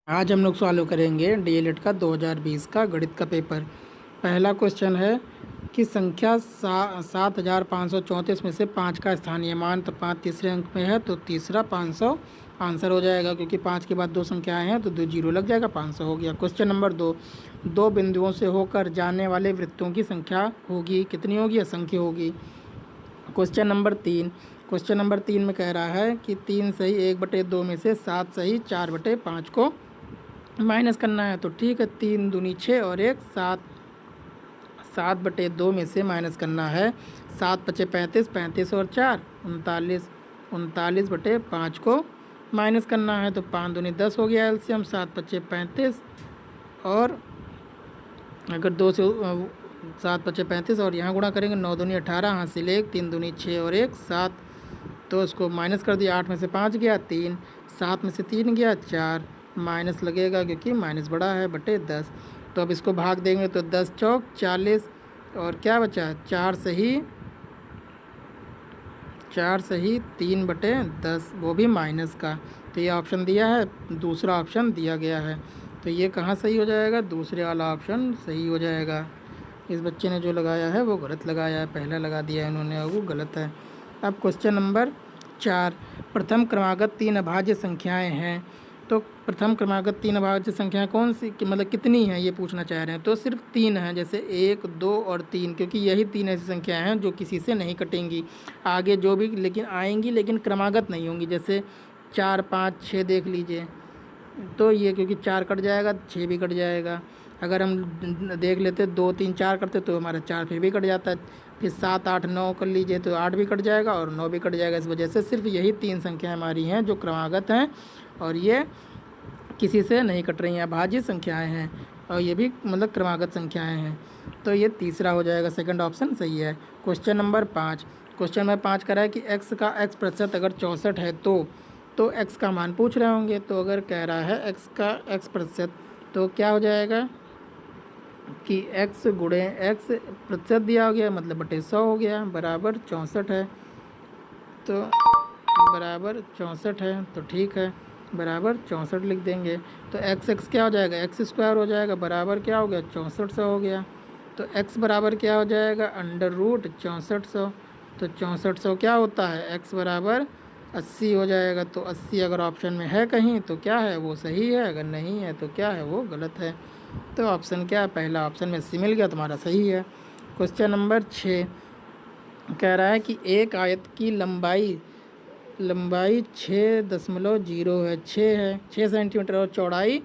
आज हम लोग सॉल्व करेंगे डीएलएड का 2020 का गणित का पेपर। पहला क्वेश्चन है कि संख्या 7534 में से 5 का स्थानीय मान, तो 5 तीसरे अंक में है तो तीसरा 500 आंसर हो जाएगा, क्योंकि 5 के बाद दो संख्याएं हैं तो 2 जीरो लग जाएगा, 500 हो गया। क्वेश्चन नंबर 2, दो बिंदुओं से होकर जाने वाले वृत्तों की संख्या होगी, कितनी होगी? असंख्य होगी। क्वेश्चन नंबर तीन में कह रहा है कि 3 सही 1/2 में से 7 सही 4/5 को माइनस करना है। तो ठीक है, 3 दूनी 6 और 1 7, 7/2 में से माइनस करना है। 7 पचे 35, 35 और 4 39, 39/5 को माइनस करना है। तो 5 दूनी 10 हो गया एलसीएम, 7 पचे 35 और अगर 2 से 7 पचे 35 और यहाँ गुणा करेंगे 9 दूनी 18, हासिल 1, 3 दूनी 6 और 1 7, तो इसको माइनस कर दिया। 8 में से 5 गया 3, 7 में से 3 गया 4, माइनस लगेगा क्योंकि माइनस बड़ा है बटे 10। तो अब इसको भाग देंगे तो 10 चौक 40 और क्या बचा? 4 सही 3/10, वो भी माइनस का। तो ये ऑप्शन दिया है, दूसरा ऑप्शन दिया गया है, तो ये कहाँ सही हो जाएगा? दूसरे वाला ऑप्शन सही हो जाएगा। इस बच्चे ने जो लगाया है वो गलत लगाया है, पहला लगा दिया है इन्होंने, वो गलत है। अब क्वेश्चन नंबर 4, प्रथम क्रमागत 3 अभाज्य संख्याएं हैं, तो प्रथम क्रमागत 3 अभाज्य संख्याएं कौन सी, मतलब कितनी हैं ये पूछना चाह रहे हैं। तो सिर्फ 3 हैं, जैसे 1 2 और 3, क्योंकि यही 3 ऐसी संख्याएं हैं जो किसी से नहीं कटेंगी। आगे जो भी लेकिन आएंगी लेकिन क्रमागत नहीं होंगी, जैसे 4 5 6 देख लीजिए, तो ये क्योंकि 4 कट जाएगा 6 भी कट जाएगा। अगर हम देख लेते 2 3 4 करते तो हमारा 4 फिर भी कट जाता है, फिर 7 8 9 कर लीजिए तो 8 भी कट जाएगा और 9 भी कट जाएगा। इस वजह से सिर्फ यही 3 संख्याएं हमारी हैं जो क्रमागत हैं और ये किसी से नहीं कट रही हैं, अभाज्य संख्याएं हैं और ये भी मतलब क्रमागत संख्याएं हैं। तो ये तीसरा हो जाएगा, सेकंड ऑप्शन सही है। क्वेश्चन नंबर 5, क्वेश्चन नंबर 5 कह रहा है कि x का x% अगर 64 है तो x का मान पूछ रहे होंगे। तो अगर कह रहा है x का x% तो क्या हो जाएगा कि x गुणे x प्रतिशत दिया हो गया, मतलब बटे 100 हो गया, बराबर 64 है। तो बराबर 64 है, तो ठीक है, बराबर 64 लिख देंगे। तो x क्या हो जाएगा? x² हो जाएगा, बराबर क्या हो गया? 6400 हो गया। तो x बराबर क्या हो जाएगा? √6400। तो 6400 क्या होता है? x बराबर 80 हो जाएगा। तो 80 अगर ऑप्शन में है कहीं तो क्या है? वो सही है, अगर नहीं है तो क्या है? वो गलत है। तो ऑप्शन क्या है? पहला ऑप्शन में सी मिल गया, तुम्हारा सही है। क्वेश्चन नंबर 6 कह रहा है कि एक आयत की लंबाई 6.0 है, 6 सेंटीमीटर और चौड़ाई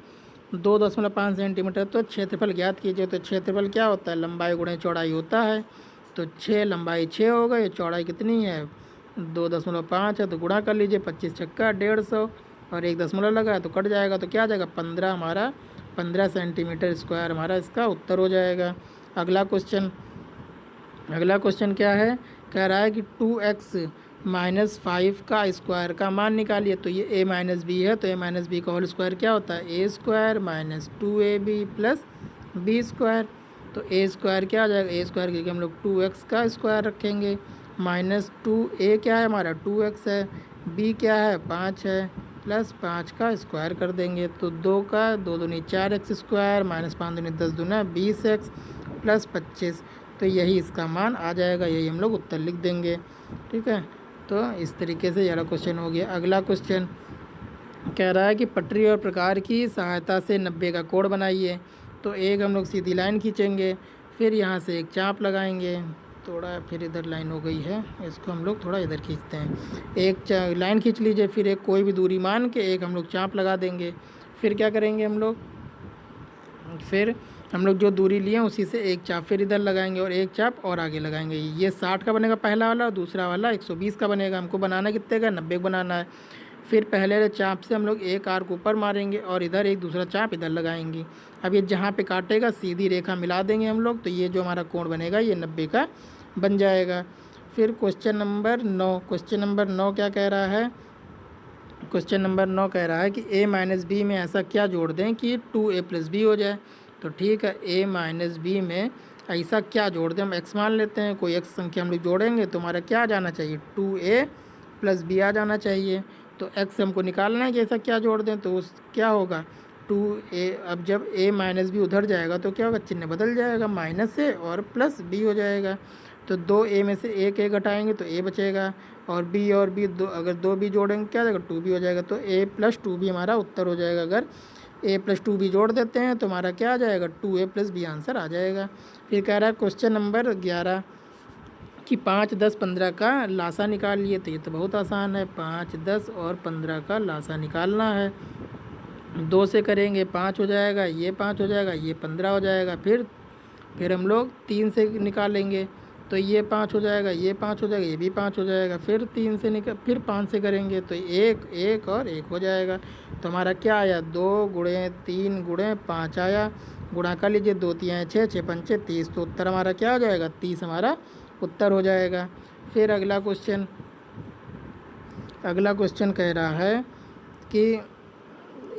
2.5 सेंटीमीटर। तो क्षेत्रफल ज्ञात कीजिए। तो क्षेत्रफल क्या होता है? लंबाई गुणे चौड़ाई होता है। तो 6 लंबाई 6 हो गई, चौड़ाई कितनी है? 2.5 है, तो गुणा कर लीजिए, 25 छक्का 150 और 1 दशमलव लगा है तो कट जाएगा, तो क्या आ जाएगा? 15, हमारा 15 सेंटीमीटर स्क्वायर हमारा इसका उत्तर हो जाएगा। अगला क्वेश्चन क्या है? कह रहा है कि 2x -5 का स्क्वायर का मान निकालिए। तो ये a माइनस बी है, तो a माइनस बी का होल स्क्वायर क्या होता है? a² - 2ab + b²। तो a² क्या आ जाएगा? a² क्योंकि हम लोग 2x का स्क्वायर रखेंगे, -2a क्या है हमारा? 2x है, b क्या है? 5 है, प्लस 5 का स्क्वायर कर देंगे। तो 2 का 2 दूनी 4x² -5 दूनी 10 दूना 20x + 25, तो यही इसका मान आ जाएगा, यही हम लोग उत्तर लिख देंगे। ठीक है, तो इस तरीके से यह क्वेश्चन हो गया। अगला क्वेश्चन कह रहा है कि पटरी और प्रकार की सहायता से 90 का कोण बनाइए। तो एक हम लोग सीधी लाइन खींचेंगे, फिर यहाँ से एक चाप लगाएंगे, थोड़ा फिर इधर लाइन हो गई है, इसको हम लोग थोड़ा इधर खींचते हैं। एक लाइन खींच लीजिए, फिर एक कोई भी दूरी मान के एक हम लोग चाप लगा देंगे। फिर क्या करेंगे हम लोग जो दूरी लिए उसी से एक चाप फिर इधर लगाएंगे और एक चाप और आगे लगाएंगे। ये 60 का बनेगा पहला वाला, और दूसरा वाला 120 का बनेगा। हमको बनाना कितने का? 90 बनाना है। फिर पहले चाप से हम लोग एक आर्क ऊपर मारेंगे और इधर एक दूसरा चाप इधर लगाएंगे। अब ये जहाँ पे काटेगा सीधी रेखा मिला देंगे हम लोग, तो ये जो हमारा कोण बनेगा ये 90 का बन जाएगा। फिर क्वेश्चन नंबर 9 क्या कह रहा है? क्वेश्चन नंबर 9 कह रहा है कि a - b में ऐसा क्या जोड़ दें कि 2a + b हो जाए। तो ठीक है, a - b में ऐसा क्या जोड़ दें? हम x मान लेते हैं, कोई x संख्या हम लोग जोड़ेंगे तो हमारा क्या आ जाना चाहिए? 2a + b आ जाना चाहिए। तो x हमको निकालना है कि ऐसा क्या जोड़ दें, तो उस क्या होगा? 2a, अब जब a माइनस बी उधर जाएगा तो क्या होगा, चिन्ह बदल जाएगा, माइनस ए और प्लस बी हो जाएगा। तो 2a में से एक a घटाएंगे तो a बचेगा, और b दो, अगर 2b जोड़ेंगे क्या हो जाएगा, 2b हो जाएगा। तो a प्लस 2b हमारा उत्तर हो जाएगा। अगर a प्लस 2b जोड़ देते हैं तो हमारा क्या आ जाएगा, 2a प्लस b आंसर आ जाएगा। फिर कह रहा है क्वेश्चन नंबर 11 कि 5, 10, 15 का लासा निकाल लिए। तो ये तो बहुत आसान है, 5, 10 और 15 का लासा निकालना है। 2 से करेंगे 5 हो जाएगा, ये 5 हो जाएगा, ये 15 हो जाएगा। फिर हम लोग 3 से निकालेंगे तो ये 5 हो जाएगा, ये 5 हो जाएगा, ये भी 5 हो जाएगा। फिर 3 से फिर 5 से करेंगे तो 1 और 1 हो जाएगा। तो हमारा क्या आया, 2 गुणे 3 गुणे 5 आया। गुणा कर लीजिए, 2 3 6, 6 5 30। तो उत्तर हमारा क्या हो जाएगा, 30 हमारा उत्तर हो जाएगा। फिर अगला क्वेश्चन कह रहा है कि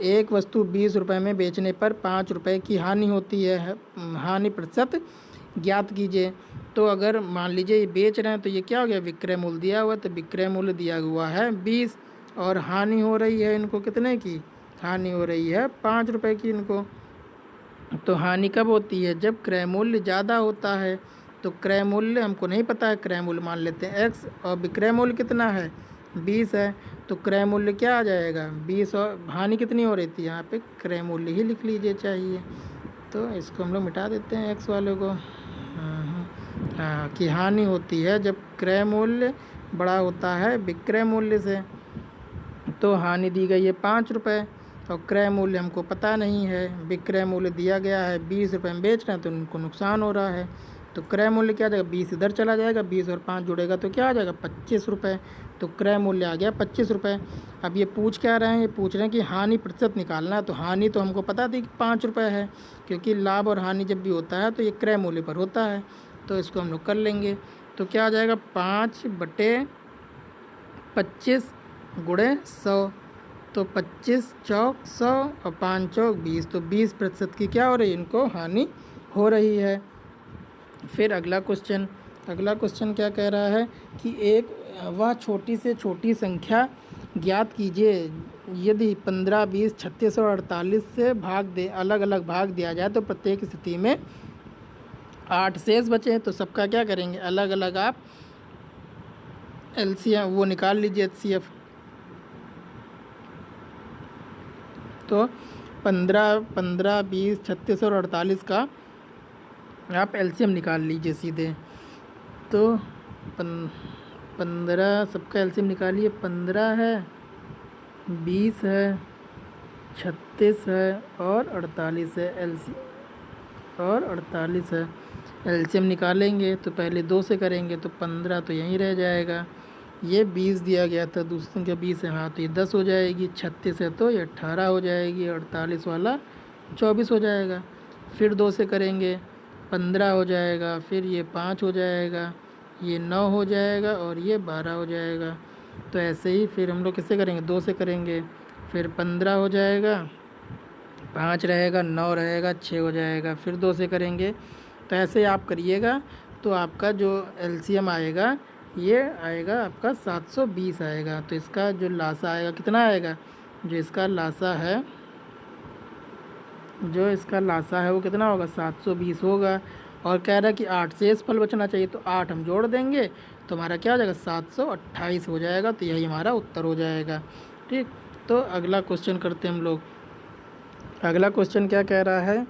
एक वस्तु 20 रुपये में बेचने पर 5 रुपये की हानि होती है, हानि प्रतिशत ज्ञात कीजिए। तो अगर मान लीजिए ये बेच रहे हैं तो ये क्या हो गया, विक्रय मूल्य दिया हुआ है, तो विक्रय मूल्य दिया हुआ है 20 और हानि हो रही है इनको कितने की, हानि हो रही है 5 रुपये की इनको। तो हानि कब होती है, जब क्रय मूल्य ज़्यादा होता है। तो क्रय मूल्य हमको नहीं पता है, क्रय मूल्य मान लेते हैं x, और विक्रय मूल्य कितना है 20 है। तो क्रय मूल्य क्या आ जाएगा 20, और हानि कितनी हो रही थी, यहाँ पे क्रय मूल्य ही लिख लीजिए चाहिए। तो इसको हम लोग मिटा देते हैं x वाले को। हाँ, कि हानि होती है जब क्रय मूल्य बड़ा होता है विक्रय मूल्य से। तो हानि दी गई है 5 रुपये और क्रय मूल्य हमको पता नहीं है। विक्रय मूल्य दिया गया है 20 रुपये में बेच रहे हैं तो उनको नुकसान हो रहा है। तो क्रय मूल्य क्या आ जाएगा, 20 इधर चला जाएगा, 20 और 5 जुड़ेगा तो क्या आ जाएगा 25 रुपये। तो क्रय मूल्य आ गया 25 रुपये। अब ये पूछ क्या रहे हैं, ये पूछ रहे हैं कि हानि प्रतिशत निकालना है। तो हानि तो हमको पता थी कि 5 रुपये है, क्योंकि लाभ और हानि जब भी होता है तो ये क्रय मूल्य पर होता है। तो इसको हम लोग कर लेंगे। तो क्या आ जाएगा 5/25 गुणे 100। तो 25 चौक 100 और 5 चौक 20। तो 20% की क्या हो रही है, इनको हानि हो रही है। फिर अगला क्वेश्चन क्या कह रहा है कि एक वह छोटी से छोटी संख्या ज्ञात कीजिए यदि 15, 20, 36 और 48 से अलग अलग भाग दिया जाए तो प्रत्येक स्थिति में 8 शेष बचे। तो सबका क्या करेंगे, अलग अलग आप एलसीएम वो निकाल लीजिए, एचसीएफ। तो 15, 20, 36 और 48 का आप एलसीएम निकाल लीजिए सीधे। तो 15 सबका एलसीएम निकालिए, 15 है, 20 है, 36 है और 48 है। और 48 है। एलसीएम निकालेंगे तो पहले 2 से करेंगे तो 15 तो यहीं रह जाएगा। ये 20 दिया गया था, दूसरी संख्या 20 है, हाँ तो ये 10 हो जाएगी। 36 है तो ये 18 हो जाएगी। 48 वाला 24 हो जाएगा। फिर 2 से करेंगे 15 हो जाएगा। फिर ये 5 हो जाएगा, ये 9 हो जाएगा और ये 12 हो जाएगा। तो ऐसे ही फिर हम लोग किससे करेंगे, 2 से करेंगे। फिर 15 हो जाएगा, 5 रहेगा, 9 रहेगा, 6 हो जाएगा। फिर 2 से करेंगे। तो ऐसे आप करिएगा तो आपका जो एलसीएम आएगा ये आएगा आपका 720 आएगा। तो इसका जो लासा आएगा कितना आएगा, जो इसका लासा है वो कितना होगा, 720 होगा। और कह रहा है कि 8 शेष फल बचना चाहिए, तो 8 हम जोड़ देंगे तो हमारा क्या हो जाएगा, 728 हो जाएगा। तो यही हमारा उत्तर हो जाएगा। ठीक, तो अगला क्वेश्चन करते हैं हम लोग। अगला क्वेश्चन क्या कह रहा है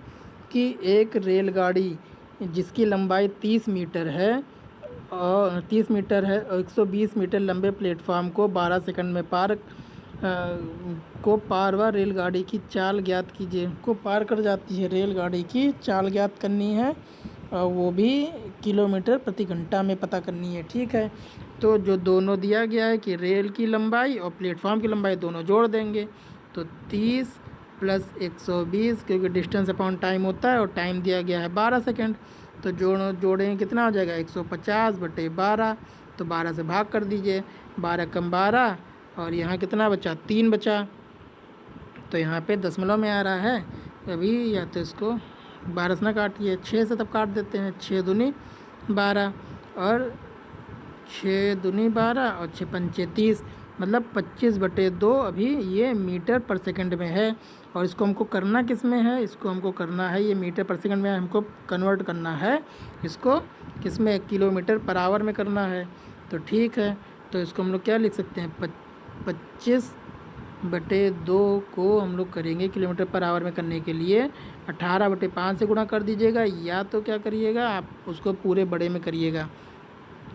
कि एक रेलगाड़ी जिसकी लंबाई 30 मीटर है और 120 मीटर लंबे प्लेटफार्म को 12 सेकंड में पार व रेलगाड़ी की चाल ज्ञात कीजिए। को पार कर जाती है, रेलगाड़ी की चाल ज्ञात करनी है और वो भी किलोमीटर प्रति घंटा में पता करनी है। ठीक है, तो जो दोनों दिया गया है कि रेल की लंबाई और प्लेटफार्म की लंबाई दोनों जोड़ देंगे। तो 30 + 120, क्योंकि डिस्टेंस अपॉन टाइम होता है और टाइम दिया गया है 12 सेकंड। तो जोड़ेंगे कितना हो जाएगा, 150/12। तो 12 से भाग कर दीजिए, 12 कम 12 और यहाँ कितना बचा, 3 बचा। तो यहाँ पे दशमलव में आ रहा है अभी, या तो इसको 12 से ना काटिए, 6 से तब काट देते हैं। 6 दूनी 12 और 6 दूनी 12 और 6 पंचे 30। मतलब 25/2 अभी ये मीटर पर सेकंड में है। और इसको हमको करना किस में है, इसको हमको करना है, ये मीटर पर सेकंड में हमको कन्वर्ट करना है, इसको किस में, किलोमीटर पर आवर में करना है। तो ठीक है, तो इसको हम लोग क्या लिख सकते हैं, 25/2 को हम लोग करेंगे किलोमीटर पर आवर में करने के लिए 18/5 से गुणा कर दीजिएगा, या तो क्या करिएगा आप उसको पूरे बड़े में करिएगा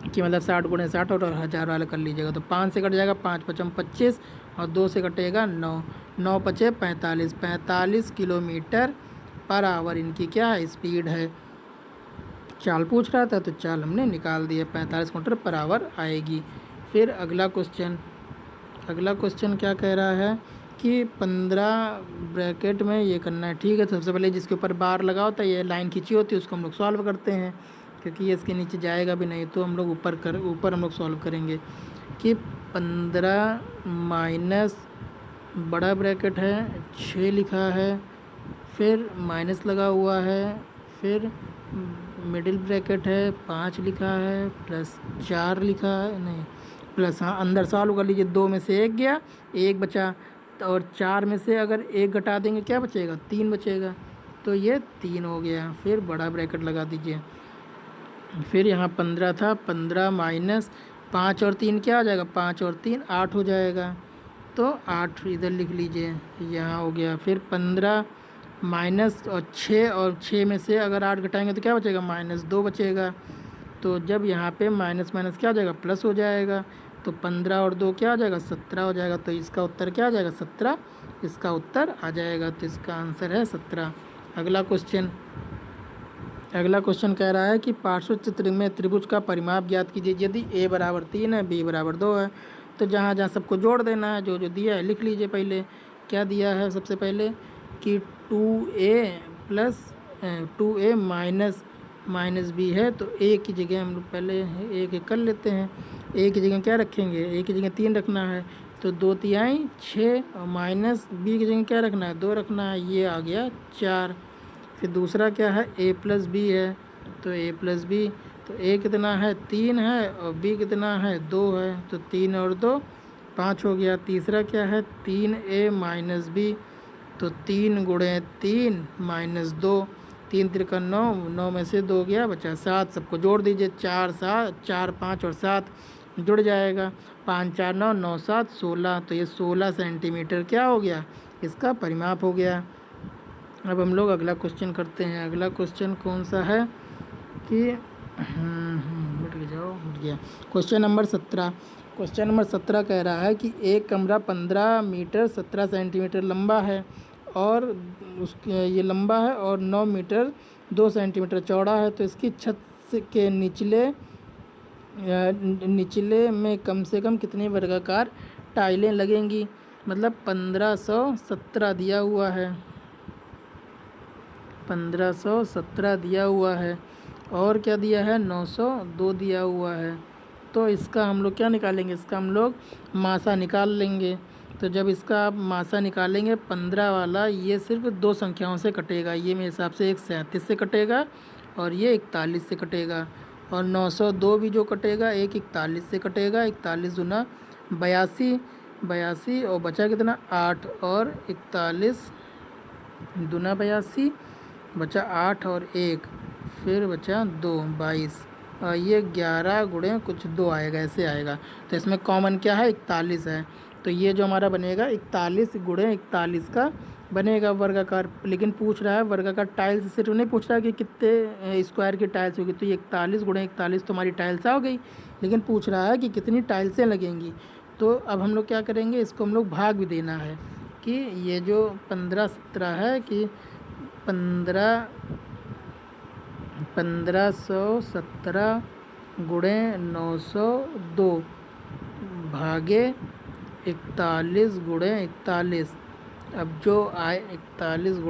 कि मतलब 60 × 60 और 1000 वाला कर लीजिएगा। तो 5 से कट जाएगा, 5 × 5 = 25 और 2 से कटेगा 9, 9 × 5 = 45, 45 किलोमीटर पर आवर इनकी क्या है, स्पीड है। चाल पूछ रहा था तो चाल हमने निकाल दिया, 45 किलोमीटर पर आवर आएगी। फिर अगला क्वेश्चन क्या कह रहा है कि 15 ब्रैकेट में ये करना है। ठीक है, तो सबसे पहले जिसके ऊपर बार लगा होता है, ये लाइन खींची होती है, उसको हम लोग सॉल्व करते हैं, क्योंकि ये इसके नीचे जाएगा भी नहीं, तो हम लोग ऊपर हम लोग सॉल्व करेंगे कि 15 माइनस बड़ा ब्रैकेट है 6 लिखा है, फिर माइनस लगा हुआ है, फिर मिडिल ब्रैकेट है 5 लिखा है, प्लस 4 लिखा है, नहीं प्लस, हाँ अंदर सॉल्व कर लीजिए, 2 में से 1 गया, 1 बचा, और 4 में से अगर 1 घटा देंगे क्या बचेगा, 3 बचेगा, तो ये 3 हो गया। फिर बड़ा ब्रैकेट लगा दीजिए, फिर यहाँ 15 था, 15 माइनस 5 और 3 क्या हो जाएगा, 5 और 3 8 हो जाएगा, तो 8 इधर लिख लीजिए, यहाँ हो गया। फिर 15 माइनस और 6 में से अगर 8 घटाएंगे तो क्या बचेगा, -2 बचेगा। तो जब यहाँ पे माइनस माइनस क्या हो जाएगा, प्लस हो जाएगा, तो 15 और 2 क्या हो जाएगा, 17 हो जाएगा। तो इसका उत्तर क्या आ जाएगा, 17 इसका उत्तर आ जाएगा। तो इसका आंसर है 17। अगला क्वेश्चन कह रहा है कि पार्श्व चित्र में त्रिभुज का परिमाप ज्ञात कीजिए। यदि a = 3 है, b = 2 है, तो जहाँ जहाँ सबको जोड़ देना है, जो जो दिया है लिख लीजिए। पहले क्या दिया है, सबसे पहले कि 2a माइनस b है, तो a की जगह हम लोग पहले एक कर लेते हैं। a की जगह क्या रखेंगे, a की जगह 3 रखना है, तो 2 × 3 = 6, और माइनस b की जगह क्या रखना है, 2 रखना है, ये आ गया 4। फिर दूसरा क्या है, a + b है, तो a + b, तो a कितना है, 3 है, और b कितना है, 2 है, तो 3 और 2 5 हो गया। तीसरा क्या है, 3a - b, तो 3 × 3 - 2, 3 × 3 = 9, 9 में से 2 गया, बचा 7। सबको जोड़ दीजिए, 4 4 5 और 7 जुड़ जाएगा, 5 4 9 9 7 16, तो ये 16 सेंटीमीटर क्या हो गया, इसका परिमाप हो गया। अब हम लोग अगला क्वेश्चन करते हैं। अगला क्वेश्चन कौन सा है कि हट गया, क्वेश्चन नंबर 17। क्वेश्चन नंबर 17 कह रहा है कि एक कमरा 15 मीटर 17 सेंटीमीटर लंबा है, और ये लंबा है, और 9 मीटर 2 सेंटीमीटर चौड़ा है। तो इसकी छत के निचले में कम से कम कितनी वर्गाकार टाइलें लगेंगी। मतलब 1517 दिया हुआ है, 1517 दिया हुआ है, और क्या दिया है, 902 दिया हुआ है। तो इसका हम लोग क्या निकालेंगे, इसका हम लोग मासा निकाल लेंगे। तो जब इसका आप मासा निकालेंगे, 15 वाला ये सिर्फ 2 संख्याओं से कटेगा, ये मेरे हिसाब से एक 37 से कटेगा, और ये 41 से कटेगा, और 902 भी जो कटेगा एक 41 से कटेगा, 41 दूना 82, और बचा कितना 8, और 41 दूना 82, बचा 8 और 1, फिर बचा 2 22, और ये 11 × कुछ 2 आएगा, ऐसे आएगा। तो इसमें कॉमन क्या है, 41 है, तो ये जो हमारा बनेगा 41 × 41 का बनेगा वर्गाकार। लेकिन पूछ रहा है वर्गाकार टाइल्स, सिर्फ नहीं पूछ रहा है कि कितने स्क्वायर की टाइल्स होगी, तो ये 41 × 41 तो हमारी टाइल्स आ गई, लेकिन पूछ रहा है कि कितनी टाइल्सें लगेंगी। तो अब हम लोग क्या करेंगे, इसको हम लोग भाग भी देना है कि ये जो 1517 है कि 1517 × 902 भागे 41 × 41। अब जो आए 41 ×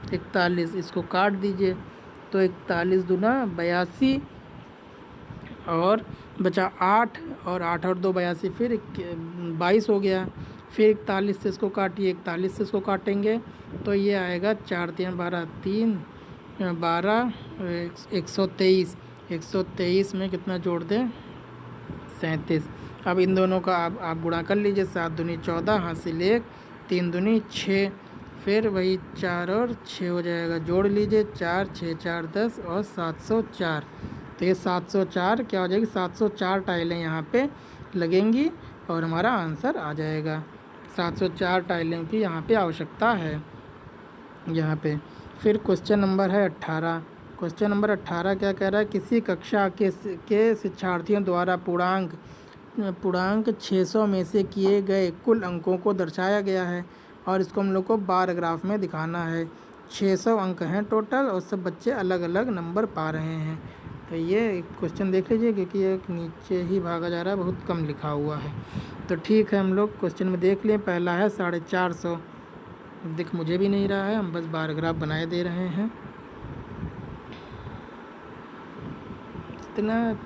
41, इसको काट दीजिए, तो 41 दूना 82, और बचा 8, और 8 और 2 82, फिर 22 हो गया। फिर 41 से इसको काटिए, 41 से इसको काटेंगे तो ये आएगा 4 3 12 3 12 123, 123 में कितना जोड़ दें, 37। अब इन दोनों का आप गुणा कर लीजिए, 7 दूनी 14 हासिल 1, 3 दूनी 6, फिर वही 4 और 6 हो जाएगा, जोड़ लीजिए 4 6 4 10 और 704। तो ये 704 क्या हो जाएगी, 704 टाइलें यहाँ पे लगेंगी और हमारा आंसर आ जाएगा। 704 टाइलों की यहाँ पे आवश्यकता है यहाँ पे। फिर क्वेश्चन नंबर है 18। क्वेश्चन नंबर 18 क्या कह रहा है, किसी कक्षा के शिक्षार्थियों द्वारा पूर्णांक 600 में से किए गए कुल अंकों को दर्शाया गया है और इसको हम लोग को बार ग्राफ में दिखाना है। 600 अंक हैं टोटल और सब बच्चे अलग अलग नंबर पा रहे हैं। तो ये क्वेश्चन देख लीजिए, क्योंकि ये नीचे ही भागा जा रहा है, बहुत कम लिखा हुआ है। तो ठीक है, हम लोग क्वेश्चन में देख लिए। पहला है 450, दिख मुझे भी नहीं रहा है, हम बस बार ग्राफ बनाए दे रहे हैं। इतना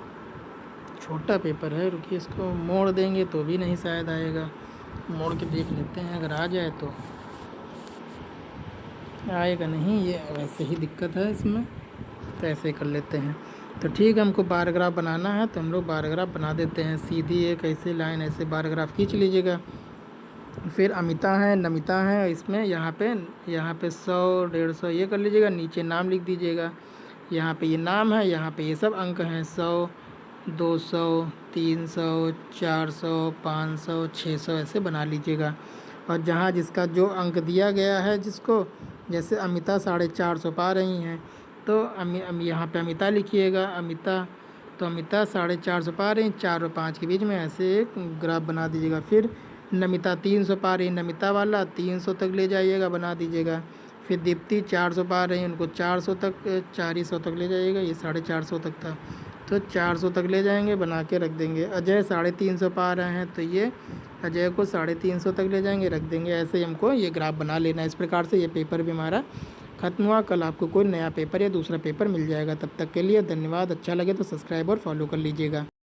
छोटा पेपर है, रुकिए इसको मोड़ देंगे तो भी नहीं शायद आएगा। मोड़ के देख लेते हैं, अगर आ जाए तो आएगा, नहीं ये वैसे ही दिक्कत है इसमें, तो ऐसे कर लेते हैं। तो ठीक है, हमको बार ग्राफ बनाना है तो हम लोग बार ग्राफ बना देते हैं। सीधी एक ऐसे लाइन ऐसे बार ग्राफ खींच लीजिएगा। फिर अमिता है, नमिता है, इसमें यहाँ पे 100 150 ये कर लीजिएगा, नीचे नाम लिख दीजिएगा। यहाँ पे ये नाम है, यहाँ पे ये सब अंक हैं, 100 200 300 400 500 600 ऐसे बना लीजिएगा। और जहाँ जिसका जो अंक दिया गया है, जिसको जैसे अमिता 450 पा रही हैं तो यहाँ पे अमिता लिखिएगा, अमिता, तो अमिता 450 पा रही, 4 और 5 के बीच में ऐसे एक ग्राफ बना दीजिएगा। फिर नमिता 300 पा रही, नमिता वाला 300 तक ले जाइएगा, बना दीजिएगा। फिर दीप्ति 400 पा रही, उनको 400 तक 400 तक ले जाइएगा, ये 450 तक था तो 400 तक ले जाएंगे, बना के रख देंगे। अजय 350 पा रहे हैं तो ये अजय को 350 तक ले जाएंगे, रख देंगे। ऐसे ही हमको ये ग्राफ बना लेना है। इस प्रकार से ये पेपर भी हमारा खत्म हुआ। कल आपको कोई नया पेपर या दूसरा पेपर मिल जाएगा। तब तक के लिए धन्यवाद। अच्छा लगे तो सब्सक्राइब और फॉलो कर लीजिएगा।